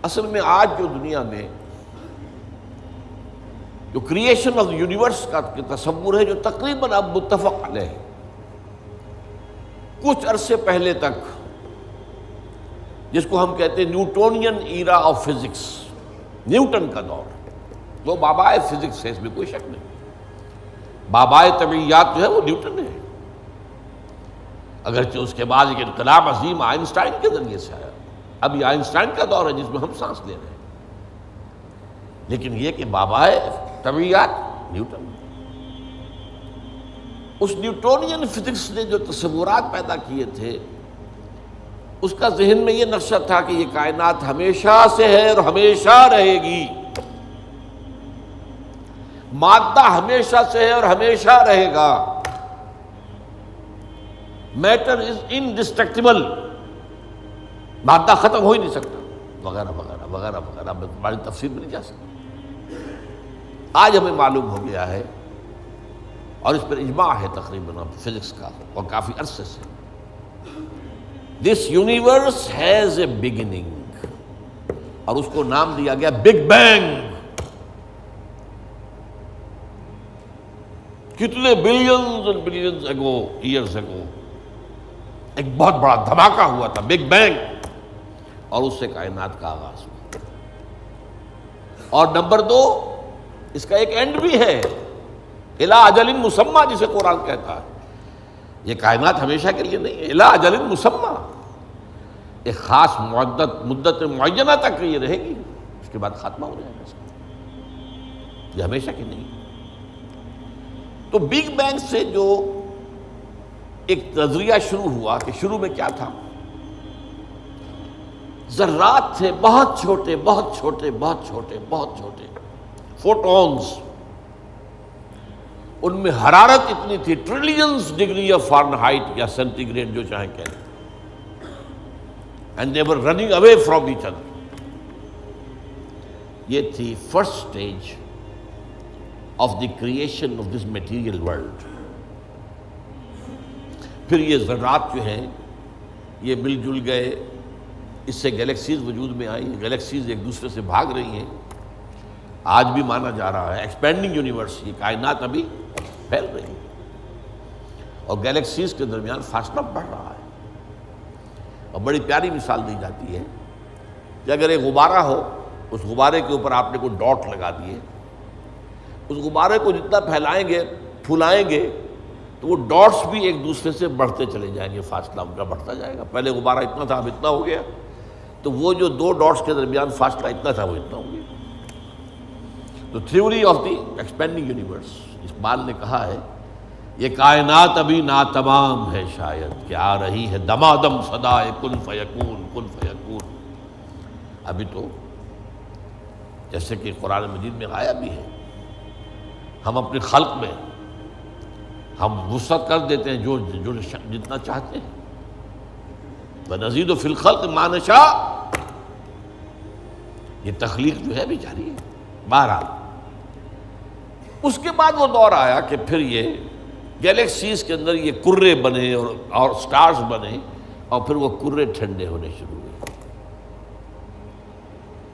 اصل میں آج جو دنیا میں جو کریشن آف یونیورس کا تصور ہے، جو تقریباً اب متفق علیہ ہے، کچھ عرصے پہلے تک جس کو ہم کہتے ہیں Newtonian era of physics, Newton کا دور، وہ بابائے فزکس ہے، اس میں کوئی شک نہیں۔ بابائے طبیعیات جو ہے وہ نیوٹن ہے، اگرچہ اس کے بعد ایک انقلاب عظیم آئنسٹائن کے ذریعے سے آیا۔ اب یہ آئنسٹائن کا دور ہے جس میں ہم سانس لے رہے ہیں، لیکن یہ کہ بابائے طبیعیات نیوٹن۔ اس نیوٹونین فزکس نے جو تصورات پیدا کیے تھے، اس کا ذہن میں یہ نقشہ تھا کہ یہ کائنات ہمیشہ سے ہے اور ہمیشہ رہے گی، مادہ ہمیشہ سے ہے اور ہمیشہ رہے گا، میٹر از انڈسٹرکٹیبل، مادہ ختم ہو ہی نہیں سکتا، وغیرہ وغیرہ وغیرہ وغیرہ، ہماری تفصیل میں نہیں جا سکتی۔ آج ہمیں معلوم ہو گیا ہے، اور اس پر اجماع ہے تقریباً فزکس کا اور کافی عرصے سے، this universe has a beginning, اور اس کو نام دیا گیا بگ بینگ۔ کتنے بلینز اینڈ بلینز اگو، ایئرز اگو، ایک بہت بڑا دھماکہ ہوا تھا، بگ بینگ، اور اس سے کائنات کا آغاز ہوا۔ اور نمبر دو، اس کا ایک اینڈ بھی ہے، الی اجل مسمى، جسے قرآن کہتا ہے۔ یہ کائنات ہمیشہ کے لیے نہیں ہے، الی اجل مسمى، ایک خاص مدت معینہ تک یہ رہے گی، اس کے بعد خاتمہ ہو جائے گا اس کا، یہ ہمیشہ کی نہیں۔ تو بگ بینگ سے جو ایک نظریہ شروع ہوا کہ شروع میں کیا تھا، ذرات تھے، بہت چھوٹے بہت چھوٹے بہت چھوٹے بہت چھوٹے، فوٹونز، ان میں حرارت اتنی تھی، ٹریلینز ڈگری آف فارنہائٹ یا سینٹی گریڈ جو چاہیں کہیں، and they were running away from each other. یہ تھی first stage of the creation of this material world. پھر یہ ذرات جو ہیں یہ مل جل گئے، اس سے گیلیکسیز وجود میں آئی، گیلیکسیز ایک دوسرے سے بھاگ رہی ہیں، آج بھی مانا جا رہا ہے ایکسپینڈنگ یونیورس، یہ کائنات ابھی پھیل رہی ہے، اور گیلیکسیز کے درمیان فاصلہ بڑھ رہا ہے۔ اور بڑی پیاری مثال دی جاتی ہے کہ اگر ایک غبارہ ہو، اس غبارے کے اوپر آپ نے کوئی ڈاٹ لگا دیے، اس غبارے کو جتنا پھیلائیں گے پھولائیں گے تو وہ ڈاٹس بھی ایک دوسرے سے بڑھتے چلے جائیں گے، فاصلہ ان کا بڑھتا جائے گا۔ پہلے غبارہ اتنا تھا، اب اتنا ہو گیا، تو وہ جو دو ڈاٹس کے درمیان فاصلہ اتنا تھا وہ اتنا ہو گیا۔ تو theory of the expanding universe, Iqbal نے کہا ہے یہ کائنات ابھی ناتمام ہے شاید، کہ آ رہی ہے دمادم صدائے کن فیکون کن فیکون۔ ابھی تو جیسے کہ قرآن مجید میں آیا بھی ہے، ہم اپنی خلق میں ہم وسعت کر دیتے ہیں جو جتنا چاہتے ہیں، وَنَزِيدُ فِي الْخَلْقِ مَا نَشَاءُ، یہ تخلیق جو ہے بھی جاری ہے۔ بہرحال اس کے بعد وہ دور آیا کہ پھر یہ گیلیکسیز کے اندر یہ کرے بنے اور سٹارز بنے، اور پھر وہ کرے ٹھنڈے ہونے شروع ہوئے۔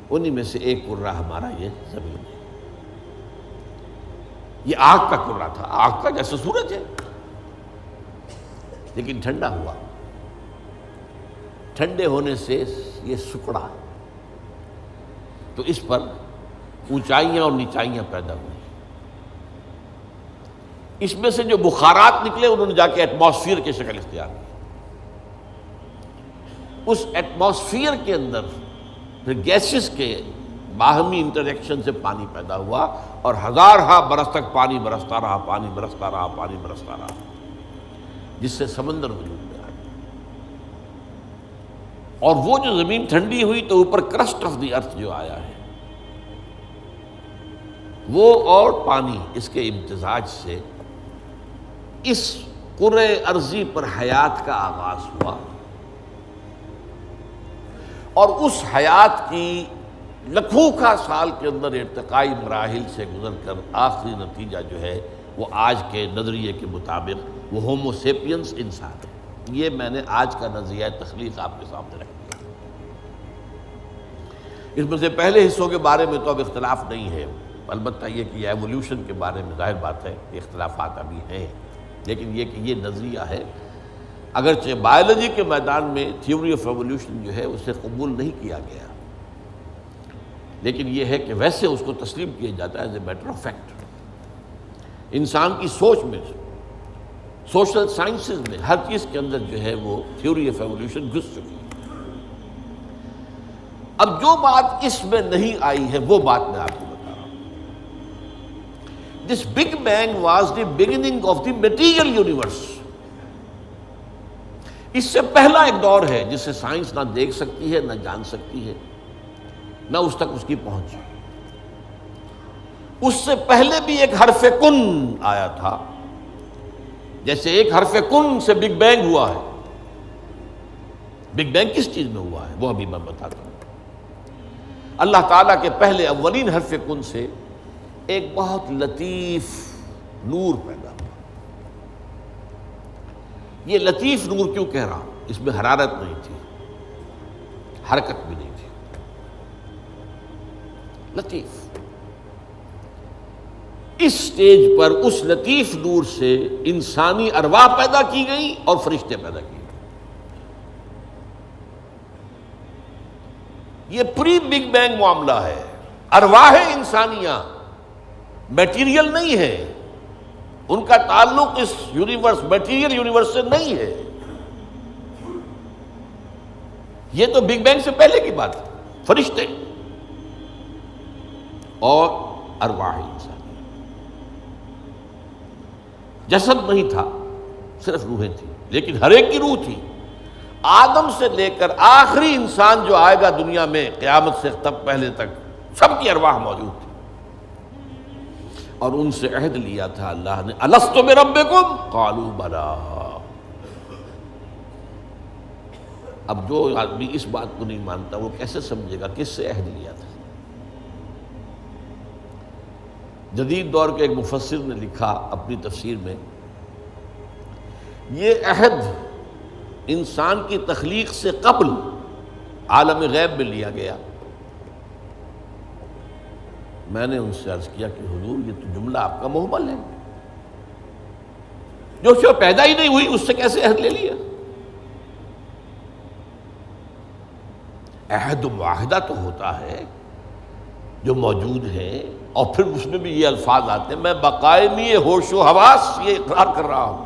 انہی میں سے ایک کرہ ہمارا یہ زمین ہے۔ یہ آگ کا کرہ تھا، آگ کا جیسے سورج ہے، لیکن ٹھنڈا ہوا، ٹھنڈے ہونے سے یہ سکڑا، تو اس پر اونچائیاں اور نیچائیاں پیدا ہوئی۔ اس میں سے جو بخارات نکلے انہوں نے جا کے ایٹماسفیئر کی شکل اختیار کی۔ اس ایٹماسفیئر کے اندر پھر گیسز کے باہمی انٹریکشن سے پانی پیدا ہوا، اور ہزارہا برس تک پانی برستا رہا، پانی برستا رہا، پانی برستا رہا، جس سے سمندر وجود میں آیا۔ اور وہ جو زمین ٹھنڈی ہوئی تو اوپر کرسٹ آف دی ارتھ جو آیا ہے، وہ اور پانی، اس کے امتزاج سے اس کرۂ ارضی پر حیات کا آغاز ہوا، اور اس حیات کی لکھوں کا سال کے اندر ارتقائی مراحل سے گزر کر آخری نتیجہ جو ہے وہ آج کے نظریے کے مطابق وہ ہومو سیپینس انسان ہے۔ یہ میں نے آج کا نظریہ تخلیق آپ کے سامنے رکھ دیا۔ اس میں سے پہلے حصوں کے بارے میں تو اب اختلاف نہیں ہے، البتہ یہ کہ یہ ایولیوشن کے بارے میں ظاہر بات ہے کہ اختلافات ابھی ہیں، لیکن یہ کہ یہ نظریہ ہے، اگرچہ بایولوجی کے میدان میں تھیوری آف ایولیوشن جو ہے اسے قبول نہیں کیا گیا، لیکن یہ ہے کہ ویسے اس کو تسلیم کیا جاتا ہے as a matter of fact. انسان کی سوچ میں، سوشل سائنسز میں ہر چیز کے اندر جو ہے وہ تھیوری آف ایولیوشن گھس چکی ہے۔ اب جو بات اس میں نہیں آئی ہے وہ بات میں آپ کو بتا رہا ہوں۔ This big bang was the beginning of the material universe. اس سے پہلا ایک دور ہے جسے سائنس نہ دیکھ سکتی ہے، نہ جان سکتی ہے، نہ اس تک اس کی پہنچ۔ اس سے پہلے بھی ایک حرف کن آیا تھا، جیسے ایک حرف کن سے بگ بینگ ہوا ہے۔ بگ بینگ کس چیز میں ہوا ہے وہ ابھی میں بتاتا ہوں۔ اللہ تعالیٰ کے پہلے اولین حرف کن سے ایک بہت لطیف نور پیدا ہوا۔ یہ لطیف نور کیوں کہہ رہا ہوں؟ اس میں حرارت نہیں تھی، حرکت بھی نہیں تھی، لطیف۔ اس سٹیج پر اس لطیف نور سے انسانی ارواح پیدا کی گئی اور فرشتے پیدا کیے گئے۔ یہ پری بگ بینگ معاملہ ہے۔ ارواح انسانیہ میٹیریل نہیں ہے، ان کا تعلق اس یونیورس میٹیریل یونیورس سے نہیں ہے۔ یہ تو بگ بینگ سے پہلے کی بات ہے، فرشتے اور ارواح انسانی۔ جسد نہیں تھا، صرف روحیں تھیں، لیکن ہر ایک کی روح تھی۔ آدم سے لے کر آخری انسان جو آئے گا دنیا میں قیامت سے تب پہلے تک، سب کی ارواح موجود تھی، اور ان سے عہد لیا تھا اللہ نے، الستُ بربکم قالوا بلی۔ اب جو آدمی اس بات کو نہیں مانتا وہ کیسے سمجھے گا کس سے عہد لیا تھا؟ جدید دور کے ایک مفسر نے لکھا اپنی تفسیر میں، یہ عہد انسان کی تخلیق سے قبل عالم غیب میں لیا گیا۔ میں نے ان سے عرض کیا کہ حضور یہ تو جملہ آپ کا محمل ہے، جو شے پیدا ہی نہیں ہوئی اس سے کیسے عہد لے لیا؟ عہد و معاہدہ تو ہوتا ہے جو موجود ہے، اور پھر اس میں بھی یہ الفاظ آتے ہیں، میں بقائمی ہوش و حواس یہ اقرار کر رہا ہوں،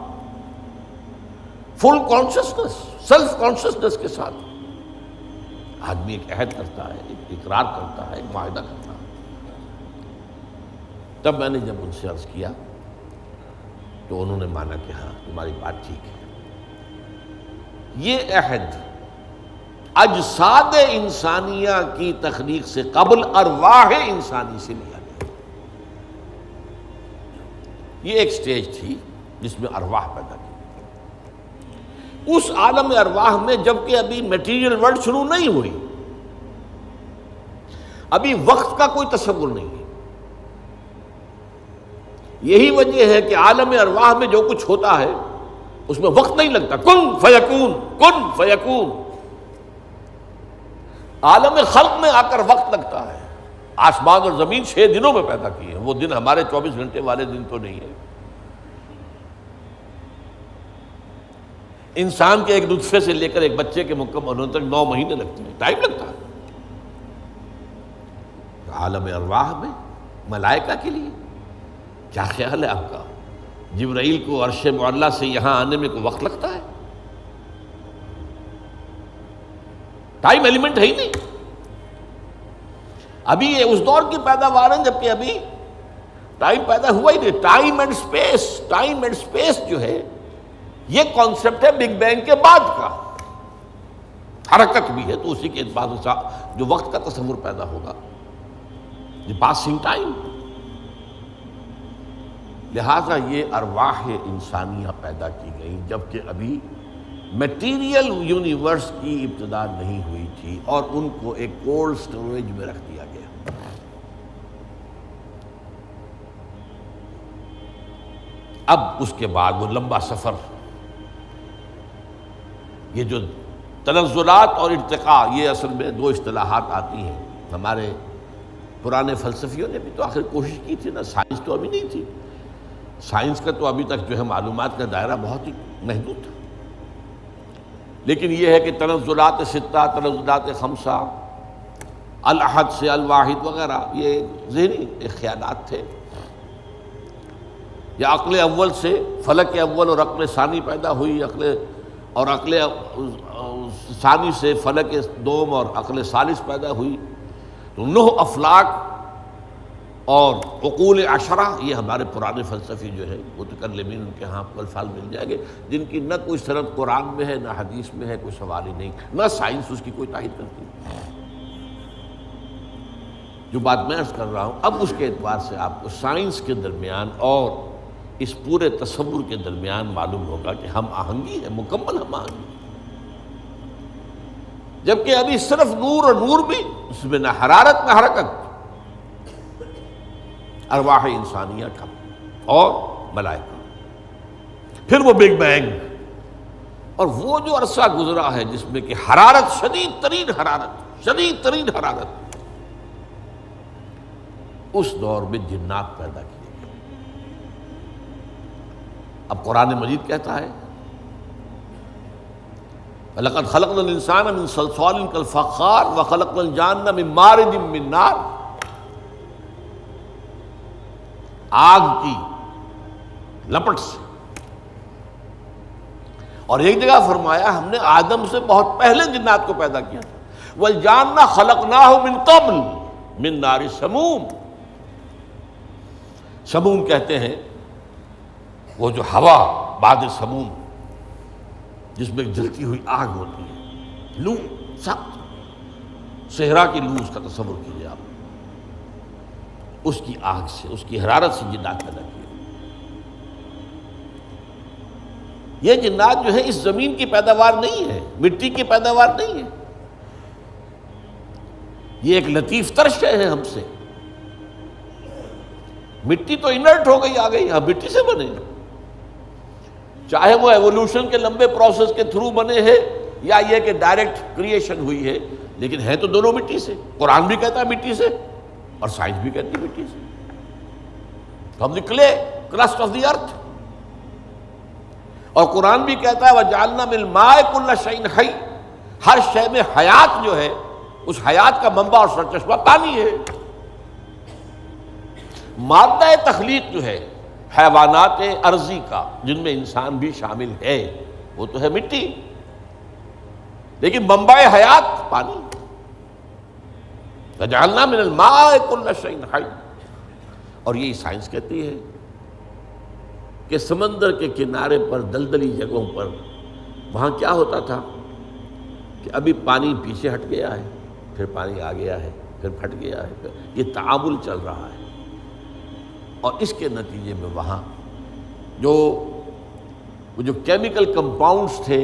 فل کانشسنس، سیلف کانشسنس کے ساتھ آدمی ایک عہد کرتا ہے، ایک اقرار کرتا ہے، ایک معاہدہ کرتا ہے۔ تب میں نے جب ان سے عرض کیا تو انہوں نے مانا کہ ہاں تمہاری بات ٹھیک ہے، یہ عہد اجساد انسانیہ کی تخلیق سے قبل ارواح انسانی سے لیا گیا۔ یہ ایک سٹیج تھی جس میں ارواح پیدا کی۔ اس عالم ارواح میں جبکہ ابھی میٹیریل ورلڈ شروع نہیں ہوئی، ابھی وقت کا کوئی تصور نہیں ہے۔ یہی وجہ ہے کہ عالم ارواح میں جو کچھ ہوتا ہے اس میں وقت نہیں لگتا، کن فیکون، کن فیکون۔ عالم خلق میں آ کر وقت لگتا ہے۔ آسمان اور زمین 6 دنوں میں پیدا کیے ہیں، وہ دن ہمارے 24 گھنٹے والے دن تو نہیں ہے۔ انسان کے ایک نطفے سے لے کر ایک بچے کے مکمل ہونے تک 9 مہینے لگتے ہیں، ٹائم لگتا ہے۔ عالم ارواح میں ملائکہ کے لیے کیا خیال ہے آپ کا؟ جبرائیل کو عرش معلیٰ سے یہاں آنے میں کوئی وقت لگتا ہے؟ ٹائم ایلیمنٹ ہے ہی نہیں۔ ابھی یہ اس دور کی پیداوار ہے جبکہ ابھی ٹائم پیدا ہوا ہی نہیں۔ ٹائم اینڈ سپیس جو ہے یہ کانسیپٹ ہے بگ بینگ کے بعد کا۔ حرکت بھی ہے تو اسی کے بعد جو وقت کا تصور پیدا ہوگا، یہ پاسنگ ٹائم۔ لہذا یہ ارواح انسانیہ پیدا کی گئی جبکہ ابھی میٹیریل یونیورس کی ابتدا نہیں ہوئی تھی، اور ان کو ایک کولڈ سٹوریج میں رکھ دیا گیا۔ اب اس کے بعد وہ لمبا سفر، یہ جو تنزلات اور ارتقاء، یہ اصل میں 2 اصطلاحات آتی ہیں۔ ہمارے پرانے فلسفیوں نے بھی تو آخر کوشش کی تھی نا، سائنس تو ابھی نہیں تھی، سائنس کا تو ابھی تک جو ہے معلومات کا دائرہ بہت ہی محدود تھا، لیکن یہ ہے کہ تنزلات ستہ، تنزلات خمسہ، الاحد سے الواحد وغیرہ، یہ ذہنی خیالات تھے، یا عقل اول سے فلک اول اور عقل ثانی پیدا ہوئی، عقل ثانی سے فلک دوم اور عقل ثالث پیدا ہوئی، تو 9 افلاک اور عقول عشرہ، یہ ہمارے پرانے فلسفی جو ہے متکلمین، ان کے ہاں آپ کو الفاظ مل جائیں گے جن کی نہ کوئی سند قرآن میں ہے، نہ حدیث میں ہے، کوئی سوال ہی نہیں، نہ سائنس اس کی کوئی تائید کرتی۔ جو بات میں عرض کر رہا ہوں اب اس کے اعتبار سے آپ کو سائنس کے درمیان اور اس پورے تصور کے درمیان معلوم ہوگا کہ ہم آہنگی ہے، مکمل ہم آہنگی، جبکہ ابھی صرف نور، اور نور بھی اس میں نہ حرارت نہ حرکت، ارواح انسانیہ کا اور ملائکہ، پھر وہ بگ بینگ، اور وہ جو عرصہ گزرا ہے جس میں کہ حرارت، شدید ترین حرارت، اس دور میں جنات پیدا کیے گئے۔ اب قرآن مجید کہتا ہے وَلَقَدْ خَلَقْنَا الْإِنسَانَ مِنْ صَلْصَالٍ كَالْفَخَّارِ وَخَلَقْنَا الْجَانَّ مِنْ مَارِجٍ مِنْ نَارٍ، آگ کی لپٹ سے، اور ایک جگہ فرمایا ہم نے آدم سے بہت پہلے جنات کو پیدا کیا تھا، وَالْجَانَّ خَلَقْنَاهُ مِنْ قَبْلُ مِنْ نَارِ السَّمُومِ، سموم کہتے ہیں وہ جو ہوا بعد سموم جس میں جلتی ہوئی آگ ہوتی ہے، لو، سخت صحرا کی لو، اس کا تصور کیجیے آپ، اس کی آگ سے، اس کی حرارت سے جنات پیدا کیے۔ یہ جنات جو ہے اس زمین کی پیداوار نہیں ہے، مٹی کی پیداوار نہیں ہے، یہ ایک لطیف تر شے ہے ہم سے۔ مٹی تو انرٹ ہو گئی، آ گئی، ہم مٹی سے بنے، چاہے وہ ایوولوشن کے لمبے پروسیس کے تھرو بنے ہیں یا یہ کہ ڈائریکٹ کریشن ہوئی ہے، لیکن ہے تو دونوں مٹی سے۔ قرآن بھی کہتا ہے مٹی سے، اور سائنس بھی کہتی ہے مٹی سے۔ From the clay, crust of the earth, اور قرآن بھی کہتا ہے وَجَعَلْنَا مِنَ الْمَاءِ كُلَّ شَيْءٍ حَيٍّ، ہر شے میں حیات جو ہے، اس حیات کا منبع اور سرچشمہ پانی ہے۔ مادہ تخلیق جو ہے حیوانات ارضی کا، جن میں انسان بھی شامل ہے، وہ تو ہے مٹی، لیکن منبع حیات پانی۔ فَجَعَلْنَا مِنَ الْمَاءِ كُلَّ شَيْءٍ حَيٍّ، اور یہی سائنس کہتی ہے کہ سمندر کے کنارے پر، دلدلی جگہوں پر، وہاں کیا ہوتا تھا کہ ابھی پانی پیچھے ہٹ گیا ہے، پھر پانی آ گیا ہے، پھر پھٹ گیا ہے، یہ تعامل چل رہا ہے، اور اس کے نتیجے میں وہاں جو کیمیکل کمپاؤنڈز تھے،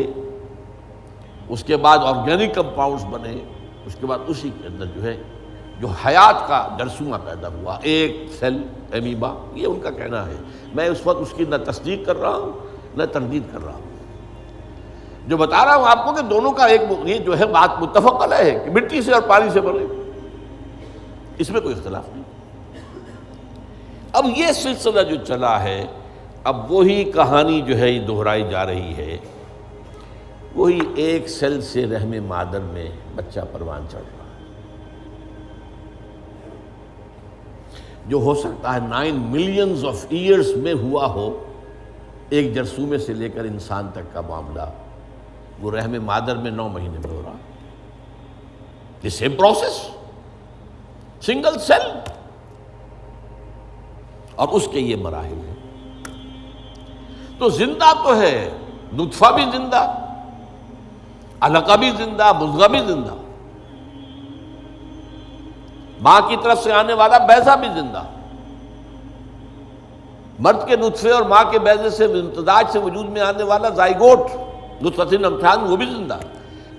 اس کے بعد آرگینک کمپاؤنڈز بنے، اس کے بعد اسی کے اندر جو ہے جو حیات کا جرثومہ پیدا ہوا، ایک سیل امیبا، یہ ان کا کہنا ہے۔ میں اس وقت اس کی نہ تصدیق کر رہا ہوں نہ تردید کر رہا ہوں، جو بتا رہا ہوں آپ کو کہ دونوں کا ایک یہ جو ہے بات متفق علیہ ہے کہ مٹی سے اور پانی سے بنے، اس میں کوئی اختلاف نہیں۔ اب یہ سلسلہ جو چلا ہے، اب وہی کہانی جو ہے دہرائی جا رہی ہے، وہی ایک سیل سے رحم مادر میں بچہ پروان چڑھ رہا ہے، جو ہو سکتا ہے 9 ملینز آف ایئرز میں ہوا ہو۔ ایک جرثومے سے لے کر انسان تک کا معاملہ وہ رحم مادر میں 9 مہینے میں ہو رہا، یہ سیم پروسیس، سنگل سیل، اور اس کے یہ مراحل ہیں۔ تو زندہ تو ہے، نطفہ بھی زندہ، علقہ بھی زندہ، مضغہ بھی زندہ، ماں کی طرف سے آنے والا بیضہ بھی زندہ، مرد کے نطفے اور ماں کے بیضے سے امتزاج سے وجود میں آنے والا زائگوٹ، نطفۃ امتحان، وہ بھی زندہ۔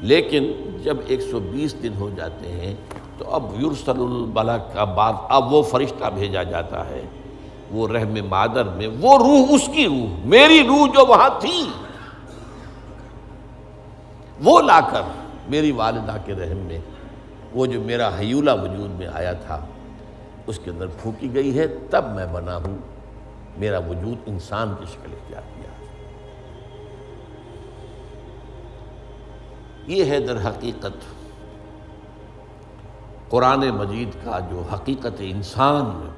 لیکن جب 120 دن ہو جاتے ہیں تو اب یرسل الملک، اب وہ فرشتہ بھیجا جاتا ہے، وہ رحم مادر میں، وہ روح، اس کی روح، میری روح جو وہاں تھی، وہ لا کر میری والدہ کے رحم میں وہ جو میرا حیولہ وجود میں آیا تھا اس کے اندر پھونکی گئی ہے، تب میں بنا ہوں، میرا وجود انسان کی شکل اختیار کیا ہے۔ یہ ہے در حقیقت قرآن مجید کا جو حقیقت انسان